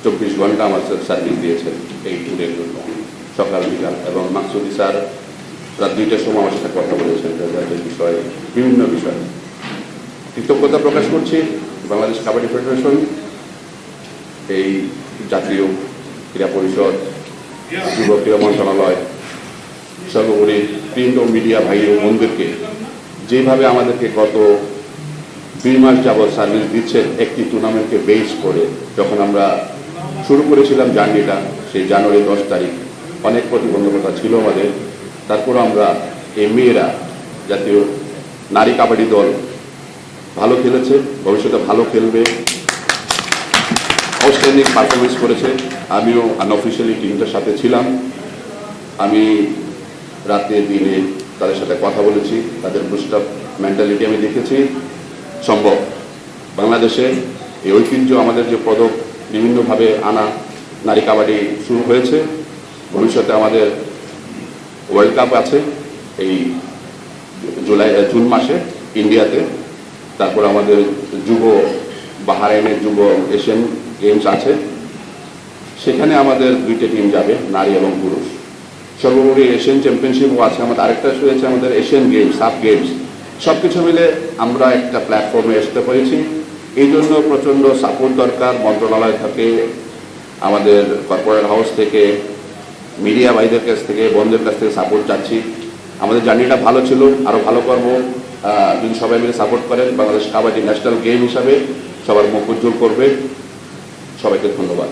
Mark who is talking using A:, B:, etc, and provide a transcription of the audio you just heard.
A: 24 ঘন্টা আমার সার্ভিস দিয়েছেন এই ট্যুরের জন্য, সকাল বিকাল। এবং মাকসুদি স্যার রাত 2টার সময় আমার সাথে কথা বলেছেন রেজাল্টের বিষয়ে, বিভিন্ন বিষয়ে। কৃতজ্ঞতা প্রকাশ করছি বাংলাদেশ কাবাডি ফেডারেশন, এই জাতীয় ক্রীড়া পরিষদ, যুব ক্রীড়া মন্ত্রণালয়, সর্বোপরি প্রিন্ট ও মিডিয়া ভাই ও বোনদেরকে যেভাবে আমাদেরকে গত 2 মাস যাবৎ সার্ভিস দিচ্ছেন একটি টুর্নামেন্টকে বেস করে। যখন আমরা শুরু করেছিলাম জার্নিটা, সেই জানুয়ারি 10 তারিখ, অনেক প্রতিবন্ধকতা ছিল আমাদের, তারপর আমরা এই মেয়েরা জাতীয় নারী কাবাডি দল ভালো খেলেছে, ভবিষ্যতে ভালো খেলবে, আউটস্ট্যান্ডিং পারফরমেন্স করেছে। আমিও আনঅফিশিয়ালি টিমটার সাথে ছিলাম। আমি রাতে দিনে তাদের সাথে কথা বলেছি, তাদের বুস্ট আপ মেন্টালিটি আমি দেখেছি। সম্ভব বাংলাদেশে এই ঐতিহ্য, আমাদের যে পদক বিভিন্নভাবে আনা নারী কাবাডি শুরু হয়েছে, ভবিষ্যতে আমাদের ওয়ার্ল্ড কাপ আছে এই জুন মাসে ইন্ডিয়াতে, তারপর আমাদের যুব বাহারাইনের যুব এশিয়ান গেমস আছে, সেখানে আমাদের 2টে টিম যাবে, নারী এবং পুরুষ। সর্বোপরি এশিয়ান চ্যাম্পিয়নশিপও আছে আমাদের, আরেকটা হয়েছে আমাদের এশিয়ান গেমস, সাব গেমস। সব কিছু মিলে আমরা একটা প্ল্যাটফর্মে আসতে পেরেছি। এই জন্য প্রচণ্ড সাপোর্ট দরকার মন্ত্রণালয় থেকে, আমাদের কর্পোরেট হাউস থেকে, মিডিয়া ভাইদের কাছ থেকে, বন্ধুদের কাছ থেকে সাপোর্ট চাচ্ছি। আমাদের জার্নিটা ভালো ছিল, আরও ভালো করব যদি সবাই মিলে সাপোর্ট করেন। বাংলাদেশ কাবাডি ন্যাশনাল গেম হিসাবে সবার মুখ উজ্জ্বল করবে। সবাইকে ধন্যবাদ।